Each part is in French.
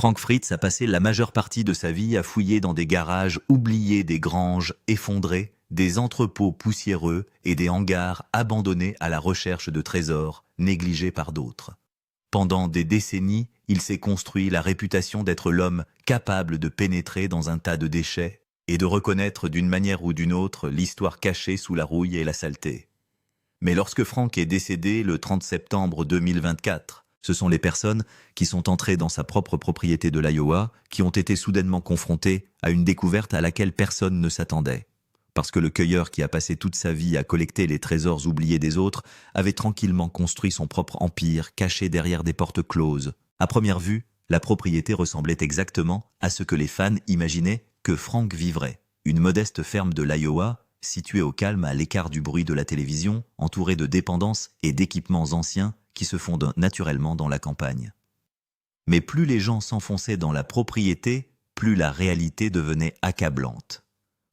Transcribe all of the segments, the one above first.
Frank Fritz a passé la majeure partie de sa vie à fouiller dans des garages oubliés, des granges effondrées, des entrepôts poussiéreux et des hangars abandonnés à la recherche de trésors négligés par d'autres. Pendant des décennies, il s'est construit la réputation d'être l'homme capable de pénétrer dans un tas de déchets et de reconnaître d'une manière ou d'une autre l'histoire cachée sous la rouille et la saleté. Mais lorsque Frank est décédé le 30 septembre 2024, ce sont les personnes qui sont entrées dans sa propre propriété de l'Iowa qui ont été soudainement confrontées à une découverte à laquelle personne ne s'attendait. Parce que le cueilleur qui a passé toute sa vie à collecter les trésors oubliés des autres avait tranquillement construit son propre empire caché derrière des portes closes. À première vue, la propriété ressemblait exactement à ce que les fans imaginaient que Frank vivrait. Une modeste ferme de l'Iowa, située au calme à l'écart du bruit de la télévision, entourée de dépendances et d'équipements anciens qui se fondent naturellement dans la campagne. Mais plus les gens s'enfonçaient dans la propriété, plus la réalité devenait accablante.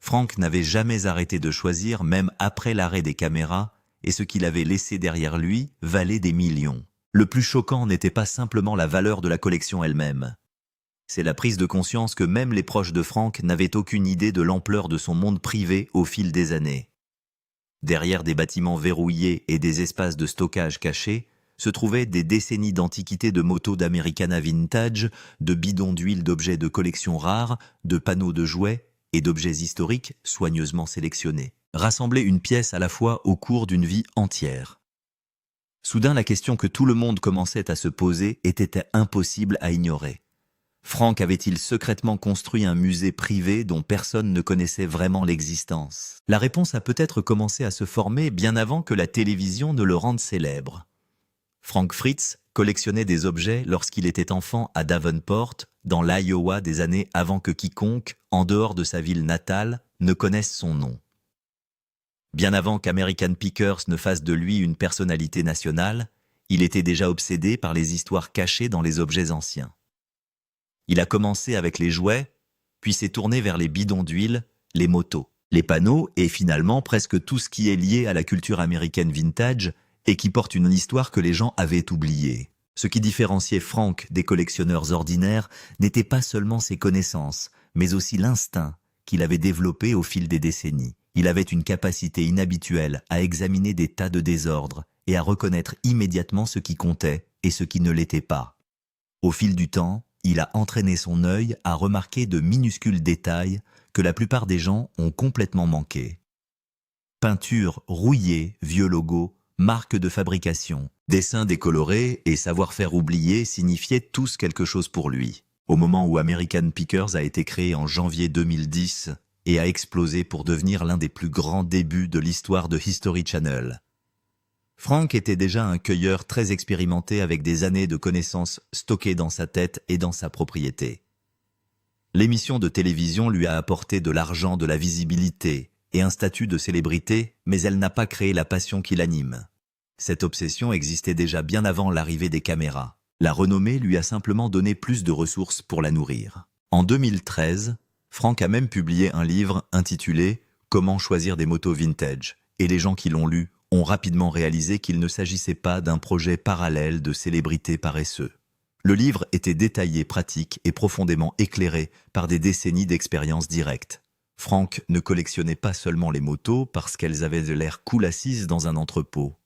Frank n'avait jamais arrêté de choisir, même après l'arrêt des caméras, et ce qu'il avait laissé derrière lui valait des millions. Le plus choquant n'était pas simplement la valeur de la collection elle-même. C'est la prise de conscience que même les proches de Frank n'avaient aucune idée de l'ampleur de son monde privé au fil des années. Derrière des bâtiments verrouillés et des espaces de stockage cachés, se trouvaient des décennies d'antiquités de motos d'Americana vintage, de bidons d'huile d'objets de collection rares, de panneaux de jouets et d'objets historiques soigneusement sélectionnés. Rassembler une pièce à la fois au cours d'une vie entière. Soudain, la question que tout le monde commençait à se poser était impossible à ignorer. Frank avait-il secrètement construit un musée privé dont personne ne connaissait vraiment l'existence? La réponse a peut-être commencé à se former bien avant que la télévision ne le rende célèbre. Frank Fritz collectionnait des objets lorsqu'il était enfant à Davenport, dans l'Iowa des années avant que quiconque, en dehors de sa ville natale, ne connaisse son nom. Bien avant qu'American Pickers ne fasse de lui une personnalité nationale, il était déjà obsédé par les histoires cachées dans les objets anciens. Il a commencé avec les jouets, puis s'est tourné vers les bidons d'huile, les motos, les panneaux et finalement presque tout ce qui est lié à la culture américaine vintage et qui porte une histoire que les gens avaient oubliée. Ce qui différenciait Frank des collectionneurs ordinaires n'était pas seulement ses connaissances, mais aussi l'instinct qu'il avait développé au fil des décennies. Il avait une capacité inhabituelle à examiner des tas de désordres et à reconnaître immédiatement ce qui comptait et ce qui ne l'était pas. Au fil du temps, il a entraîné son œil à remarquer de minuscules détails que la plupart des gens ont complètement manqués. Peintures rouillées, vieux logos, marques de fabrication, dessins décolorés et savoir-faire oublié signifiaient tous quelque chose pour lui. Au moment où American Pickers a été créé en janvier 2010 et a explosé pour devenir l'un des plus grands débuts de l'histoire de History Channel. Frank était déjà un cueilleur très expérimenté avec des années de connaissances stockées dans sa tête et dans sa propriété. L'émission de télévision lui a apporté de l'argent, de la visibilité et un statut de célébrité, mais elle n'a pas créé la passion qui l'anime. Cette obsession existait déjà bien avant l'arrivée des caméras. La renommée lui a simplement donné plus de ressources pour la nourrir. En 2013, Frank a même publié un livre intitulé « Comment choisir des motos vintage » et les gens qui l'ont lu ont rapidement réalisé qu'il ne s'agissait pas d'un projet parallèle de célébrité paresseux. Le livre était détaillé, pratique et profondément éclairé par des décennies d'expérience directe. Frank ne collectionnait pas seulement les motos parce qu'elles avaient de l'air cool assises dans un entrepôt.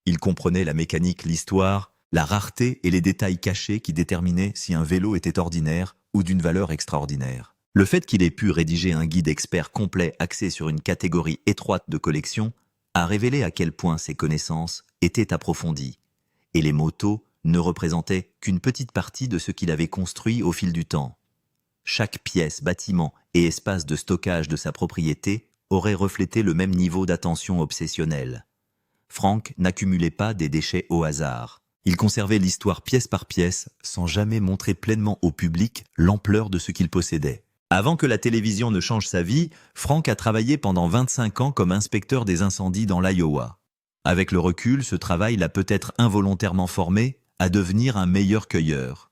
Il comprenait la mécanique, l'histoire, la rareté et les détails cachés qui déterminaient si un vélo était ordinaire ou d'une valeur extraordinaire. Le fait qu'il ait pu rédiger un guide expert complet axé sur une catégorie étroite de collection a révélé à quel point ses connaissances étaient approfondies, et les motos ne représentaient qu'une petite partie de ce qu'il avait construit au fil du temps. Chaque pièce, bâtiment et espace de stockage de sa propriété aurait reflété le même niveau d'attention obsessionnelle. Frank n'accumulait pas des déchets au hasard. Il conservait l'histoire pièce par pièce sans jamais montrer pleinement au public l'ampleur de ce qu'il possédait. Avant que la télévision ne change sa vie, Frank a travaillé pendant 25 ans comme inspecteur des incendies dans l'Iowa. Avec le recul, ce travail l'a peut-être involontairement formé à devenir un meilleur cueilleur.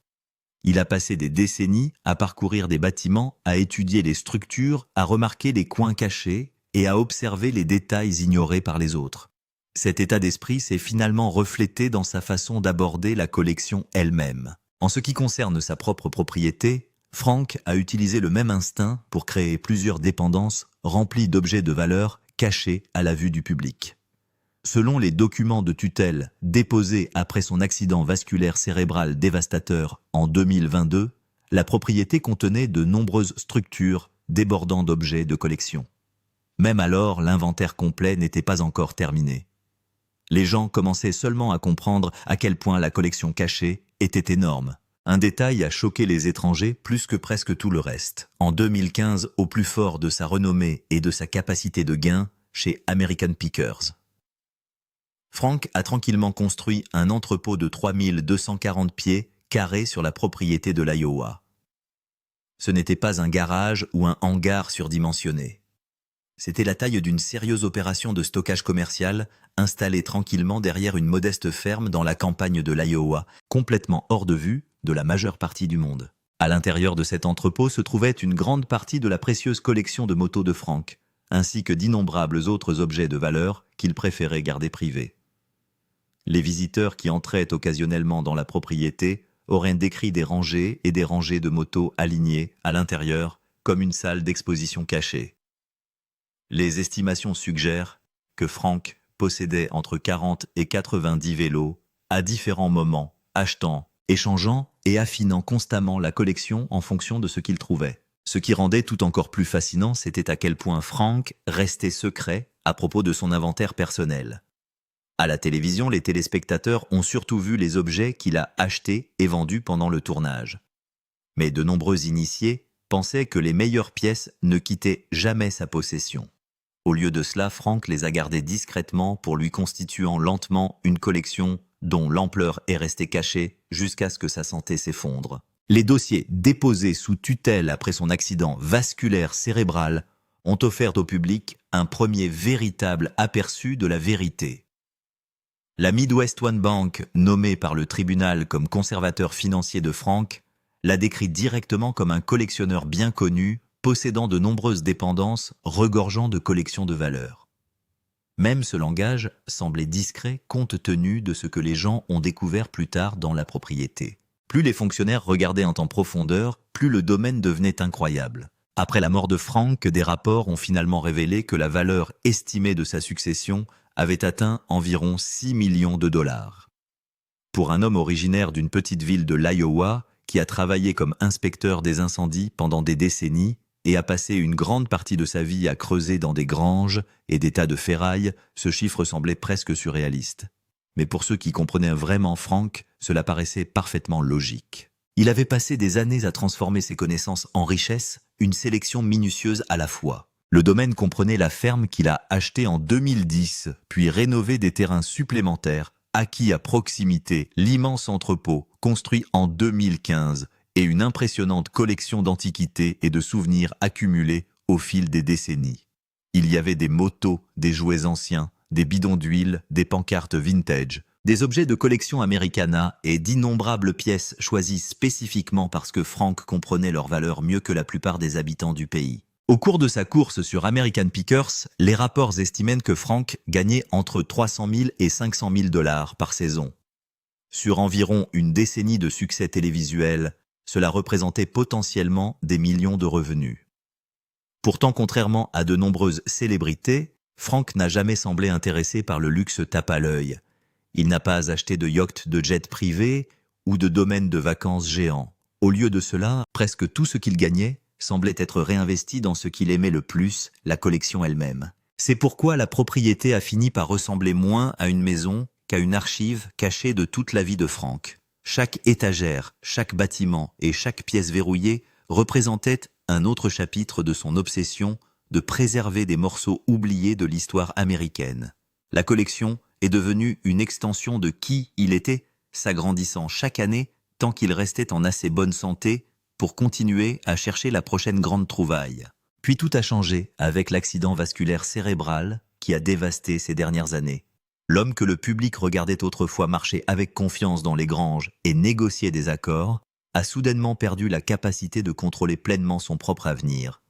Il a passé des décennies à parcourir des bâtiments, à étudier les structures, à remarquer les coins cachés et à observer les détails ignorés par les autres. Cet état d'esprit s'est finalement reflété dans sa façon d'aborder la collection elle-même. En ce qui concerne sa propre propriété, Frank a utilisé le même instinct pour créer plusieurs dépendances remplies d'objets de valeur cachés à la vue du public. Selon les documents de tutelle déposés après son accident vasculaire cérébral dévastateur en 2022, la propriété contenait de nombreuses structures débordant d'objets de collection. Même alors, l'inventaire complet n'était pas encore terminé. Les gens commençaient seulement à comprendre à quel point la collection cachée était énorme. Un détail a choqué les étrangers plus que presque tout le reste. En 2015, au plus fort de sa renommée et de sa capacité de gain, chez American Pickers. Frank a tranquillement construit un entrepôt de 3240 pieds carrés sur la propriété de l'Iowa. Ce n'était pas un garage ou un hangar surdimensionné. C'était la taille d'une sérieuse opération de stockage commercial installée tranquillement derrière une modeste ferme dans la campagne de l'Iowa, complètement hors de vue de la majeure partie du monde. À l'intérieur de cet entrepôt se trouvait une grande partie de la précieuse collection de motos de Frank, ainsi que d'innombrables autres objets de valeur qu'il préférait garder privés. Les visiteurs qui entraient occasionnellement dans la propriété auraient décrit des rangées et des rangées de motos alignées à l'intérieur comme une salle d'exposition cachée. Les estimations suggèrent que Frank possédait entre 40 et 90 vélos à différents moments, achetant, échangeant et affinant constamment la collection en fonction de ce qu'il trouvait. Ce qui rendait tout encore plus fascinant, c'était à quel point Frank restait secret à propos de son inventaire personnel. À la télévision, les téléspectateurs ont surtout vu les objets qu'il a achetés et vendus pendant le tournage. Mais de nombreux initiés pensaient que les meilleures pièces ne quittaient jamais sa possession. Au lieu de cela, Frank les a gardées discrètement pour lui constituant lentement une collection dont l'ampleur est restée cachée jusqu'à ce que sa santé s'effondre. Les dossiers déposés sous tutelle après son accident vasculaire cérébral ont offert au public un premier véritable aperçu de la vérité. La Midwest One Bank, nommée par le tribunal comme conservateur financier de Frank, l'a décrit directement comme un collectionneur bien connu, possédant de nombreuses dépendances, regorgeant de collections de valeurs. Même ce langage semblait discret compte tenu de ce que les gens ont découvert plus tard dans la propriété. Plus les fonctionnaires regardaient en profondeur, plus le domaine devenait incroyable. Après la mort de Frank, des rapports ont finalement révélé que la valeur estimée de sa succession avait atteint environ 6 millions de dollars. Pour un homme originaire d'une petite ville de l'Iowa, qui a travaillé comme inspecteur des incendies pendant des décennies et a passé une grande partie de sa vie à creuser dans des granges et des tas de ferraille, ce chiffre semblait presque surréaliste. Mais pour ceux qui comprenaient vraiment Frank, cela paraissait parfaitement logique. Il avait passé des années à transformer ses connaissances en richesse, une sélection minutieuse à la fois. Le domaine comprenait la ferme qu'il a achetée en 2010, puis rénové des terrains supplémentaires, acquis à proximité l'immense entrepôt construit en 2015 et une impressionnante collection d'antiquités et de souvenirs accumulés au fil des décennies. Il y avait des motos, des jouets anciens, des bidons d'huile, des pancartes vintage, des objets de collection Americana et d'innombrables pièces choisies spécifiquement parce que Frank comprenait leur valeur mieux que la plupart des habitants du pays. Au cours de sa course sur American Pickers, les rapports estimaient que Frank gagnait entre 300 000 et 500 000 dollars par saison. Sur environ une décennie de succès télévisuel, cela représentait potentiellement des millions de revenus. Pourtant, contrairement à de nombreuses célébrités, Frank n'a jamais semblé intéressé par le luxe tape à l'œil. Il n'a pas acheté de yacht de jet privé ou de domaine de vacances géants. Au lieu de cela, presque tout ce qu'il gagnait semblait être réinvesti dans ce qu'il aimait le plus, la collection elle-même. C'est pourquoi la propriété a fini par ressembler moins à une maison qu'à une archive cachée de toute la vie de Frank. Chaque étagère, chaque bâtiment et chaque pièce verrouillée représentait un autre chapitre de son obsession de préserver des morceaux oubliés de l'histoire américaine. La collection est devenue une extension de qui il était, s'agrandissant chaque année tant qu'il restait en assez bonne santé pour continuer à chercher la prochaine grande trouvaille. Puis tout a changé avec l'accident vasculaire cérébral qui a dévasté ces dernières années. L'homme que le public regardait autrefois marcher avec confiance dans les granges et négocier des accords a soudainement perdu la capacité de contrôler pleinement son propre avenir.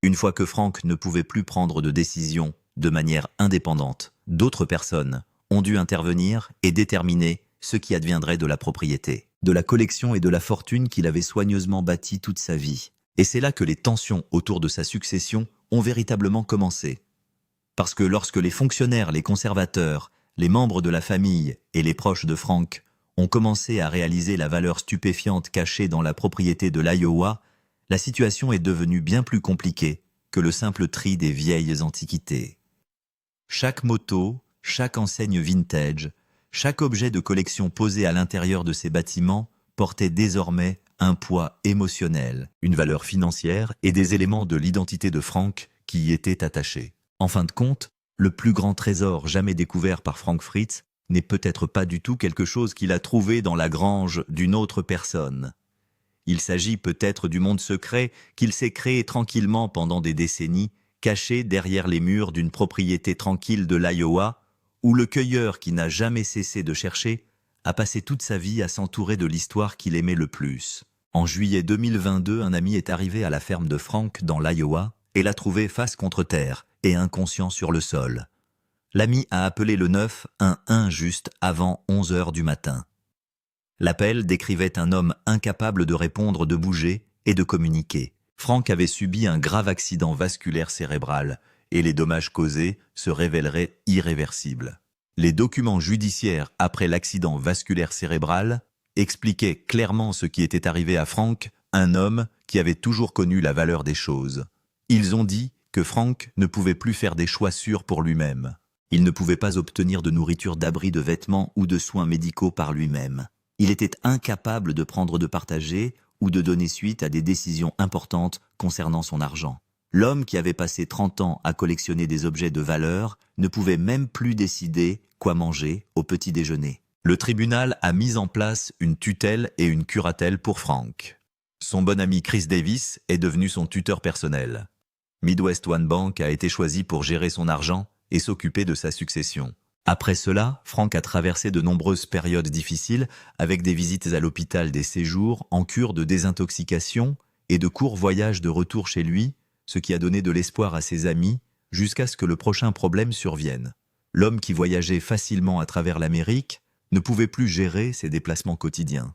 Une fois que Frank ne pouvait plus prendre de décisions de manière indépendante, d'autres personnes ont dû intervenir et déterminer ce qui adviendrait de la propriété, de la collection et de la fortune qu'il avait soigneusement bâtie toute sa vie. Et c'est là que les tensions autour de sa succession ont véritablement commencé. Parce que lorsque les fonctionnaires, les conservateurs, les membres de la famille et les proches de Frank ont commencé à réaliser la valeur stupéfiante cachée dans la propriété de l'Iowa, la situation est devenue bien plus compliquée que le simple tri des vieilles antiquités. Chaque moto, chaque enseigne vintage, chaque objet de collection posé à l'intérieur de ces bâtiments portait désormais un poids émotionnel, une valeur financière et des éléments de l'identité de Frank qui y étaient attachés. En fin de compte, le plus grand trésor jamais découvert par Frank Fritz n'est peut-être pas du tout quelque chose qu'il a trouvé dans la grange d'une autre personne. Il s'agit peut-être du monde secret qu'il s'est créé tranquillement pendant des décennies, caché derrière les murs d'une propriété tranquille de l'Iowa, où le cueilleur qui n'a jamais cessé de chercher a passé toute sa vie à s'entourer de l'histoire qu'il aimait le plus. En juillet 2022, un ami est arrivé à la ferme de Frank dans l'Iowa et l'a trouvé face contre terre et inconscient sur le sol. L'ami a appelé le 911 juste avant 11 heures du matin. L'appel décrivait un homme incapable de répondre, de bouger et de communiquer. Frank avait subi un grave accident vasculaire cérébral et les dommages causés se révéleraient irréversibles. Les documents judiciaires après l'accident vasculaire cérébral expliquaient clairement ce qui était arrivé à Frank, un homme qui avait toujours connu la valeur des choses. Ils ont dit que Frank ne pouvait plus faire des choix sûrs pour lui-même. Il ne pouvait pas obtenir de nourriture, d'abri, de vêtements ou de soins médicaux par lui-même. Il était incapable de prendre, de partager ou de donner suite à des décisions importantes concernant son argent. L'homme qui avait passé 30 ans à collectionner des objets de valeur ne pouvait même plus décider quoi manger au petit déjeuner. Le tribunal a mis en place une tutelle et une curatelle pour Frank. Son bon ami Chris Davis est devenu son tuteur personnel. Midwest One Bank a été choisi pour gérer son argent et s'occuper de sa succession. Après cela, Frank a traversé de nombreuses périodes difficiles avec des visites à l'hôpital, des séjours en cure de désintoxication et de courts voyages de retour chez lui, ce qui a donné de l'espoir à ses amis jusqu'à ce que le prochain problème survienne. L'homme qui voyageait facilement à travers l'Amérique ne pouvait plus gérer ses déplacements quotidiens.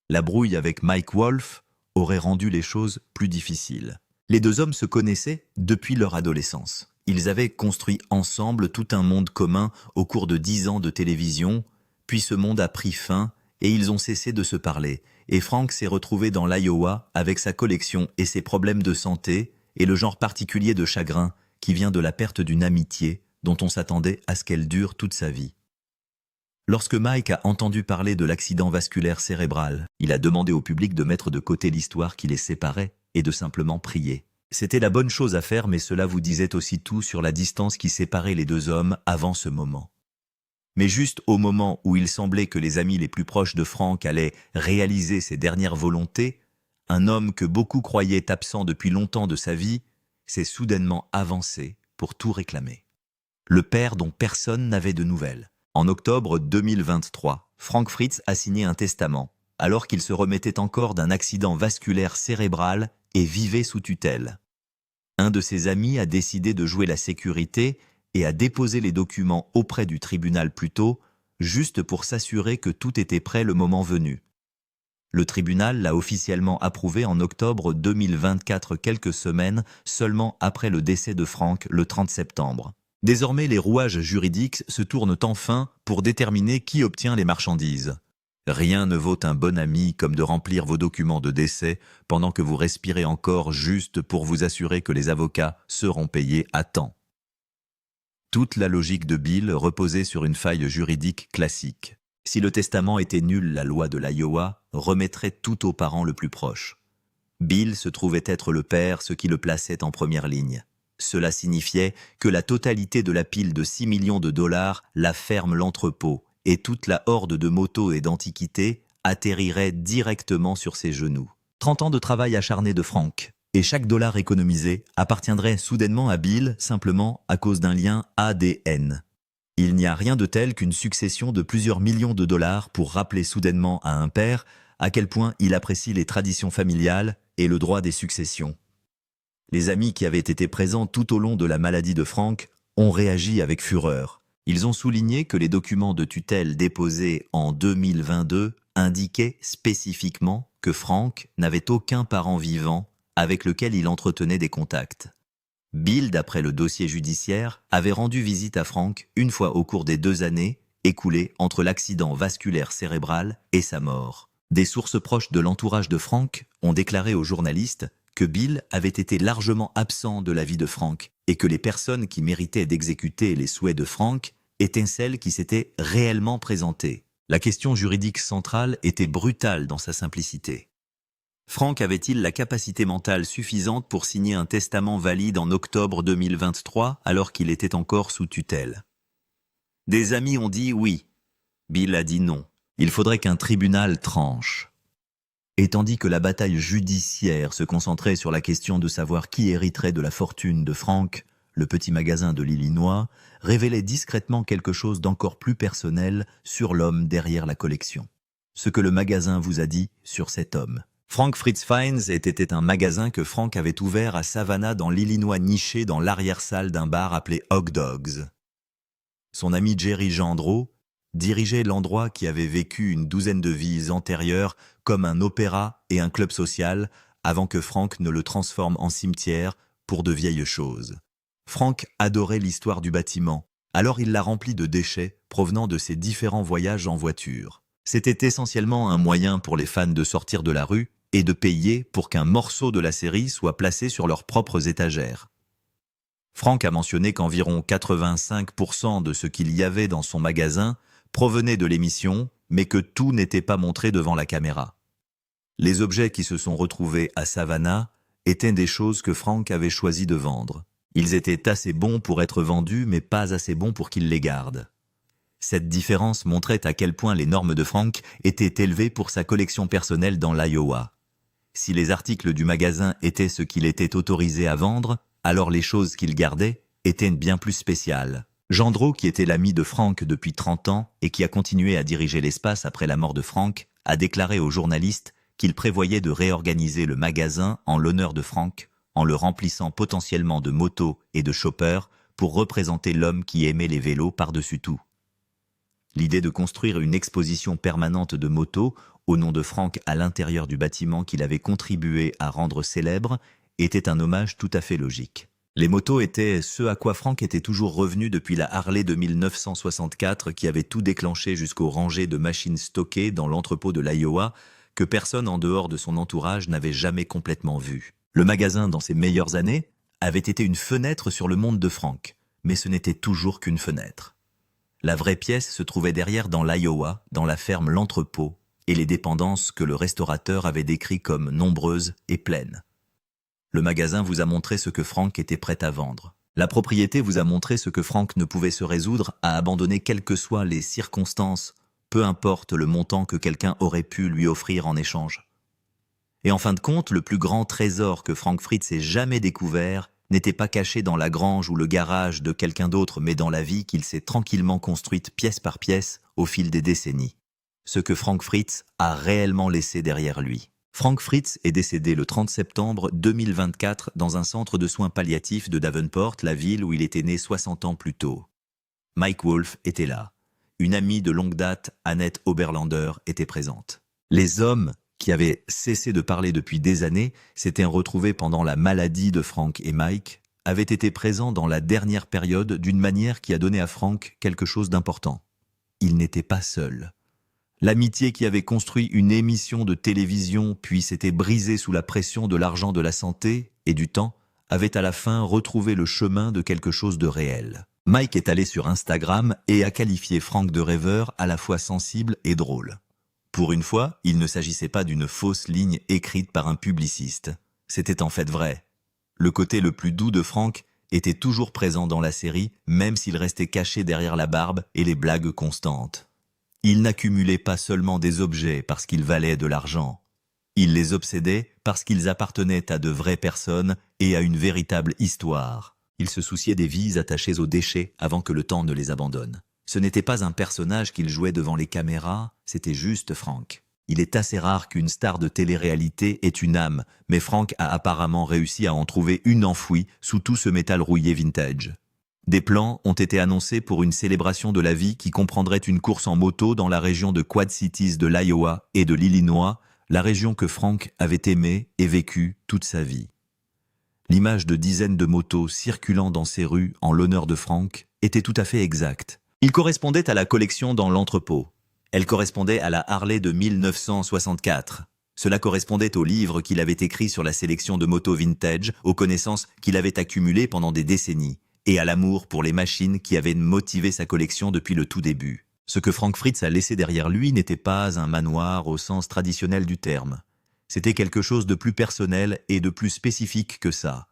La brouille avec Mike Wolf aurait rendu les choses plus difficiles. Les deux hommes se connaissaient depuis leur adolescence. Ils avaient construit ensemble tout un monde commun au cours de 10 ans de télévision, puis ce monde a pris fin et ils ont cessé de se parler. Et Frank s'est retrouvé dans l'Iowa avec sa collection et ses problèmes de santé et le genre particulier de chagrin qui vient de la perte d'une amitié dont on s'attendait à ce qu'elle dure toute sa vie. Lorsque Mike a entendu parler de l'accident vasculaire cérébral, il a demandé au public de mettre de côté l'histoire qui les séparait et de simplement prier. C'était la bonne chose à faire, mais cela vous disait aussi tout sur la distance qui séparait les deux hommes avant ce moment. Mais juste au moment où il semblait que les amis les plus proches de Frank allaient réaliser ses dernières volontés, un homme que beaucoup croyaient absent depuis longtemps de sa vie s'est soudainement avancé pour tout réclamer. Le père dont personne n'avait de nouvelles. En octobre 2023, Frank Fritz a signé un testament, alors qu'il se remettait encore d'un accident vasculaire cérébral et vivait sous tutelle. Un de ses amis a décidé de jouer la sécurité et a déposé les documents auprès du tribunal plus tôt, juste pour s'assurer que tout était prêt le moment venu. Le tribunal l'a officiellement approuvé en octobre 2024, quelques semaines seulement après le décès de Frank le 30 septembre. Désormais, les rouages juridiques se tournent enfin pour déterminer qui obtient les marchandises. Rien ne vaut un bon ami comme de remplir vos documents de décès pendant que vous respirez encore, juste pour vous assurer que les avocats seront payés à temps. Toute la logique de Bill reposait sur une faille juridique classique. Si le testament était nul, la loi de l'Iowa remettrait tout au parent le plus proche. Bill se trouvait être le père, ce qui le plaçait en première ligne. Cela signifiait que la totalité de la pile de 6 millions de dollars, la ferme, l'entrepôt, et toute la horde de motos et d'antiquités atterrirait directement sur ses genoux. 30 ans de travail acharné de Frank, et chaque dollar économisé appartiendrait soudainement à Bill simplement à cause d'un lien ADN. Il n'y a rien de tel qu'une succession de plusieurs millions de dollars pour rappeler soudainement à un père à quel point il apprécie les traditions familiales et le droit des successions. Les amis qui avaient été présents tout au long de la maladie de Frank ont réagi avec fureur. Ils ont souligné que les documents de tutelle déposés en 2022 indiquaient spécifiquement que Frank n'avait aucun parent vivant avec lequel il entretenait des contacts. Bill, d'après le dossier judiciaire, avait rendu visite à Frank une fois au cours des 2 années écoulées entre l'accident vasculaire cérébral et sa mort. Des sources proches de l'entourage de Frank ont déclaré aux journalistes que Bill avait été largement absent de la vie de Frank et que les personnes qui méritaient d'exécuter les souhaits de Frank étaient celles qui s'étaient réellement présentées. La question juridique centrale était brutale dans sa simplicité. Frank avait-il la capacité mentale suffisante pour signer un testament valide en octobre 2023 alors qu'il était encore sous tutelle? Des amis ont dit oui. Bill a dit non. Il faudrait qu'un tribunal tranche. Et tandis que la bataille judiciaire se concentrait sur la question de savoir qui hériterait de la fortune de Frank, le petit magasin de l'Illinois révélait discrètement quelque chose d'encore plus personnel sur l'homme derrière la collection. Ce que le magasin vous a dit sur cet homme. Frank Fritz Finds était un magasin que Frank avait ouvert à Savannah dans l'Illinois, niché dans l'arrière-salle d'un bar appelé Hog Dogs. Son ami Jerry Gendreau dirigeait l'endroit qui avait vécu une 12aine de vies antérieures comme un opéra et un club social avant que Frank ne le transforme en cimetière pour de vieilles choses. Frank adorait l'histoire du bâtiment, alors il l'a rempli de déchets provenant de ses différents voyages en voiture. C'était essentiellement un moyen pour les fans de sortir de la rue et de payer pour qu'un morceau de la série soit placé sur leurs propres étagères. Frank a mentionné qu'environ 85% de ce qu'il y avait dans son magasin provenait de l'émission, mais que tout n'était pas montré devant la caméra. Les objets qui se sont retrouvés à Savannah étaient des choses que Frank avait choisi de vendre. Ils étaient assez bons pour être vendus, mais pas assez bons pour qu'il les garde. Cette différence montrait à quel point les normes de Frank étaient élevées pour sa collection personnelle dans l'Iowa. Si les articles du magasin étaient ce qu'il était autorisé à vendre, alors les choses qu'il gardait étaient bien plus spéciales. Gendreau, qui était l'ami de Frank depuis 30 ans et qui a continué à diriger l'espace après la mort de Frank, a déclaré aux journalistes qu'il prévoyait de réorganiser le magasin en l'honneur de Frank, en le remplissant potentiellement de motos et de choppers pour représenter l'homme qui aimait les vélos par-dessus tout. L'idée de construire une exposition permanente de motos au nom de Frank à l'intérieur du bâtiment qu'il avait contribué à rendre célèbre était un hommage tout à fait logique. Les motos étaient ce à quoi Frank était toujours revenu depuis la Harley de 1964 qui avait tout déclenché jusqu'aux rangées de machines stockées dans l'entrepôt de l'Iowa que personne en dehors de son entourage n'avait jamais complètement vu. Le magasin, dans ses meilleures années, avait été une fenêtre sur le monde de Frank, mais ce n'était toujours qu'une fenêtre. La vraie pièce se trouvait derrière dans l'Iowa, dans la ferme L'Entrepôt, et les dépendances que le restaurateur avait décrites comme nombreuses et pleines. Le magasin vous a montré ce que Frank était prêt à vendre. La propriété vous a montré ce que Frank ne pouvait se résoudre à abandonner quelles que soient les circonstances, peu importe le montant que quelqu'un aurait pu lui offrir en échange. Et en fin de compte, le plus grand trésor que Frank Fritz ait jamais découvert n'était pas caché dans la grange ou le garage de quelqu'un d'autre, mais dans la vie qu'il s'est tranquillement construite pièce par pièce au fil des décennies. Ce que Frank Fritz a réellement laissé derrière lui. Frank Fritz est décédé le 30 septembre 2024 dans un centre de soins palliatifs de Davenport, la ville où il était né 60 ans plus tôt. Mike Wolf était là. Une amie de longue date, Annette Oberlander, était présente. Les hommes qui avaient cessé de parler depuis des années, s'étaient retrouvés pendant la maladie de Frank et Mike, avaient été présents dans la dernière période d'une manière qui a donné à Frank quelque chose d'important. Il n'était pas seul. L'amitié qui avait construit une émission de télévision puis s'était brisée sous la pression de l'argent, de la santé et du temps, avait à la fin retrouvé le chemin de quelque chose de réel. Mike est allé sur Instagram et a qualifié Frank de rêveur à la fois sensible et drôle. Pour une fois, il ne s'agissait pas d'une fausse ligne écrite par un publiciste. C'était en fait vrai. Le côté le plus doux de Frank était toujours présent dans la série, même s'il restait caché derrière la barbe et les blagues constantes. Il n'accumulait pas seulement des objets parce qu'ils valaient de l'argent. Il les obsédait parce qu'ils appartenaient à de vraies personnes et à une véritable histoire. Il se souciait des vies attachées aux déchets avant que le temps ne les abandonne. Ce n'était pas un personnage qu'il jouait devant les caméras, c'était juste Frank. Il est assez rare qu'une star de télé-réalité ait une âme, mais Frank a apparemment réussi à en trouver une enfouie sous tout ce métal rouillé vintage. Des plans ont été annoncés pour une célébration de la vie qui comprendrait une course en moto dans la région de Quad Cities de l'Iowa et de l'Illinois, la région que Frank avait aimée et vécue toute sa vie. L'image de dizaines de motos circulant dans ces rues en l'honneur de Frank était tout à fait exacte. Il correspondait à la collection dans l'entrepôt. Elle correspondait à la Harley de 1964. Cela correspondait au livre qu'il avait écrit sur la sélection de motos vintage, aux connaissances qu'il avait accumulées pendant des décennies, et à l'amour pour les machines qui avaient motivé sa collection depuis le tout début. Ce que Frank Fritz a laissé derrière lui n'était pas un manoir au sens traditionnel du terme. C'était quelque chose de plus personnel et de plus spécifique que ça.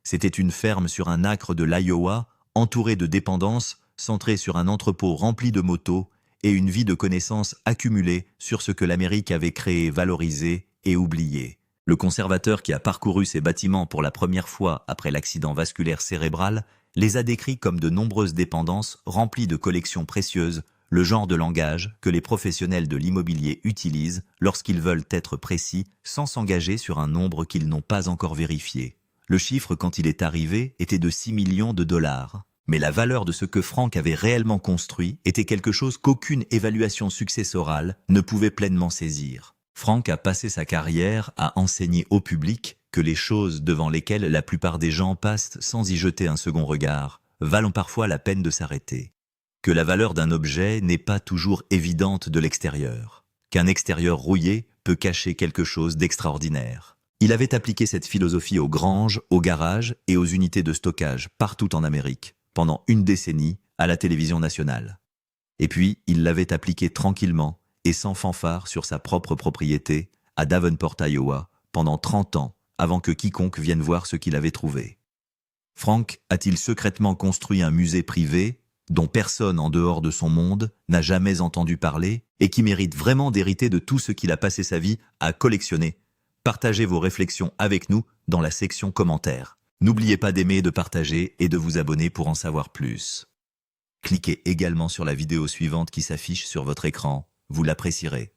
C'était une ferme sur un acre de l'Iowa, entourée de dépendances, centrée sur un entrepôt rempli de motos et une vie de connaissances accumulées sur ce que l'Amérique avait créé, valorisé et oublié. Le conservateur qui a parcouru ces bâtiments pour la première fois après l'accident vasculaire cérébral les a décrits comme de nombreuses dépendances remplies de collections précieuses, le genre de langage que les professionnels de l'immobilier utilisent lorsqu'ils veulent être précis sans s'engager sur un nombre qu'ils n'ont pas encore vérifié. Le chiffre, quand il est arrivé, était de 6 millions de dollars. Mais la valeur de ce que Frank avait réellement construit était quelque chose qu'aucune évaluation successorale ne pouvait pleinement saisir. Frank a passé sa carrière à enseigner au public que les choses devant lesquelles la plupart des gens passent sans y jeter un second regard valent parfois la peine de s'arrêter. Que la valeur d'un objet n'est pas toujours évidente de l'extérieur. Qu'un extérieur rouillé peut cacher quelque chose d'extraordinaire. Il avait appliqué cette philosophie aux granges, aux garages et aux unités de stockage partout en Amérique, pendant une décennie, à la télévision nationale. Et puis, il l'avait appliqué tranquillement et sans fanfare sur sa propre propriété, à Davenport, Iowa, pendant 30 ans, avant que quiconque vienne voir ce qu'il avait trouvé. Frank a-t-il secrètement construit un musée privé dont personne en dehors de son monde n'a jamais entendu parler et qui mérite vraiment d'hériter de tout ce qu'il a passé sa vie à collectionner? Partagez vos réflexions avec nous dans la section commentaires. N'oubliez pas d'aimer, de partager et de vous abonner pour en savoir plus. Cliquez également sur la vidéo suivante qui s'affiche sur votre écran, vous l'apprécierez.